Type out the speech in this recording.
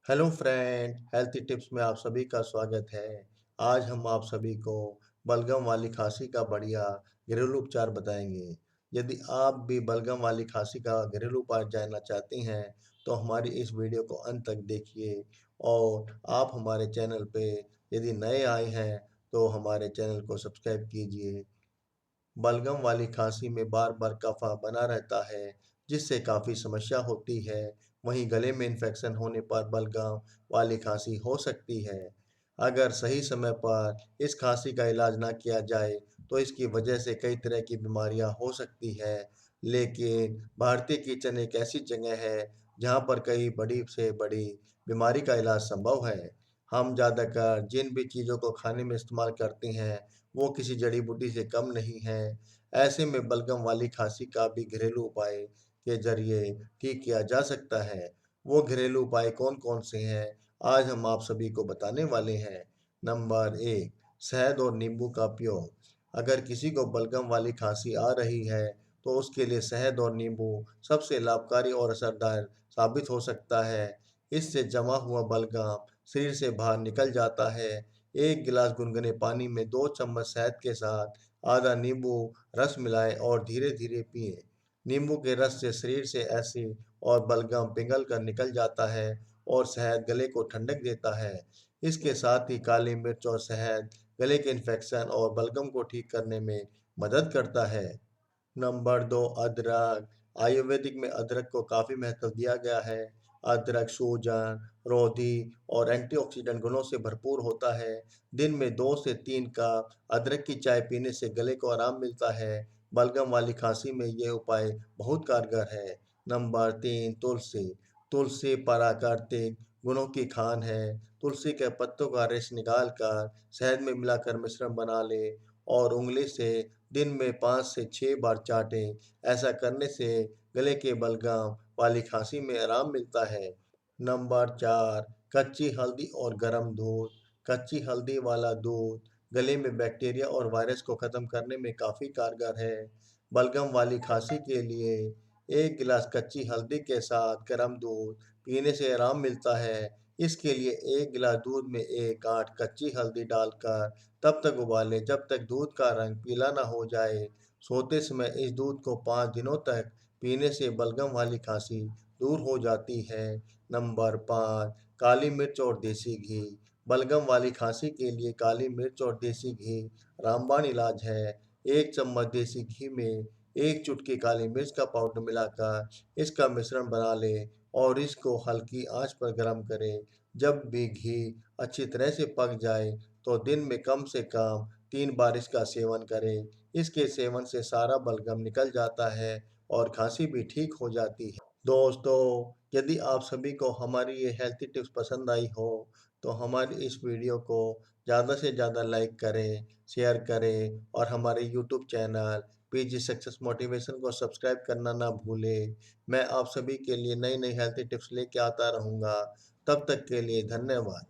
Hello friend, healthy tips में आप सभी का स्वागत है। आज हम आप सभी को बलगम वाली खांसी का बढ़िया घरेलू उपचार बताएंगे। यदि आप भी बलगम वाली खांसी का घरेलू उपाय जानना चाहते हैं तो हमारी इस वीडियो को अंत तक देखिए। और आप हमारे चैनल पे यदि नए आए हैं तो हमारे चैनल को सब्सक्राइब कीजिए। बलगम वाली खांसी में बार बार कफा बना रहता है, जिससे काफ़ी समस्या होती है। वहीं गले में इन्फेक्शन होने पर बलगम वाली खांसी हो सकती है। अगर सही समय पर इस खांसी का इलाज ना किया जाए तो इसकी वजह से कई तरह की बीमारियां हो सकती है। लेकिन भारतीय किचन एक ऐसी जगह है जहां पर कई बड़ी से बड़ी बीमारी का इलाज संभव है। हम ज़्यादातर जिन भी चीज़ों को खाने में इस्तेमाल करते हैं वो किसी जड़ी बूटी से कम नहीं है। ऐसे में बलगम वाली खांसी का भी घरेलू उपाय के जरिए ठीक किया जा सकता है। वो घरेलू उपाय कौन-कौन से हैं, आज हम आप सभी को बताने वाले हैं। नंबर 1, शहद और नींबू का उपयोग। अगर किसी को बलगम वाली खांसी आ रही है, तो उसके लिए शहद और नींबू सबसे लाभकारी और असरदार साबित हो सकता है। इससे जमा हुआ बलगम शरीर से बाहर निकल जाता है। एक गिलास गुनगुने पानी में 2 चम्मच शहद के साथ आधा नींबू रस मिलाएं और धीरे-धीरे पिएं। नींबू के रस से शरीर से एसिड और बलगम पिघल कर निकल जाता है और शहद गले को ठंडक देता है। इसके साथ ही काली मिर्च और शहद गले के इन्फेक्शन और बलगम को ठीक करने में मदद करता है। नंबर 2, अदरक। आयुर्वेदिक में अदरक को काफ़ी महत्व दिया गया है। अदरक सूजन, रोधी और एंटीऑक्सीडेंट गुणों से भरपूर होता है। दिन में 2 से 3 कप अदरक की चाय पीने से गले को आराम मिलता है। बलगम वाली खांसी में ये उपाय बहुत कारगर है। नंबर 3, तुलसी। तुलसी प्राकृतिक गुणों की खान है। तुलसी के पत्तों का रस निकाल कर शहद में मिलाकर मिश्रण बना ले और उंगली से दिन में 5 से 6 बार चाटें। ऐसा करने से गले के बलगम वाली खांसी में आराम मिलता है। नंबर 4, कच्ची हल्दी और गर्म दूध। कच्ची हल्दी वाला दूध गले में बैक्टीरिया और वायरस को खत्म करने में काफ़ी कारगर है। बलगम वाली खांसी के लिए 1 गिलास कच्ची हल्दी के साथ गर्म दूध पीने से आराम मिलता है। इसके लिए 1 गिलास दूध में 1 गांठ कच्ची हल्दी डालकर तब तक उबालें जब तक दूध का रंग पीला ना हो जाए। सोते समय इस दूध को 5 दिनों तक पीने से बलगम वाली खांसी दूर हो जाती है। नंबर 5, काली मिर्च और देसी घी। बलगम वाली खांसी के लिए काली मिर्च और देसी घी रामबाण इलाज है। 1 चम्मच देसी घी में 1 चुटकी काली मिर्च का पाउडर मिलाकर इसका मिश्रण बना लें और इसको हल्की आंच पर गर्म करें। जब भी घी अच्छी तरह से पक जाए तो दिन में कम से कम 3 बार इसका सेवन करें। इसके सेवन से सारा बलगम निकल जाता है और खांसी भी ठीक हो जाती है। दोस्तों, यदि आप सभी को हमारी ये हेल्थी टिप्स पसंद आई हो तो हमारी इस वीडियो को ज़्यादा से ज़्यादा लाइक करें, शेयर करें और हमारे YouTube channel PG success motivation को सब्सक्राइब करना ना भूलें। मैं आप सभी के लिए नई नई हेल्थी टिप्स लेके आता रहूँगा। तब तक के लिए धन्यवाद।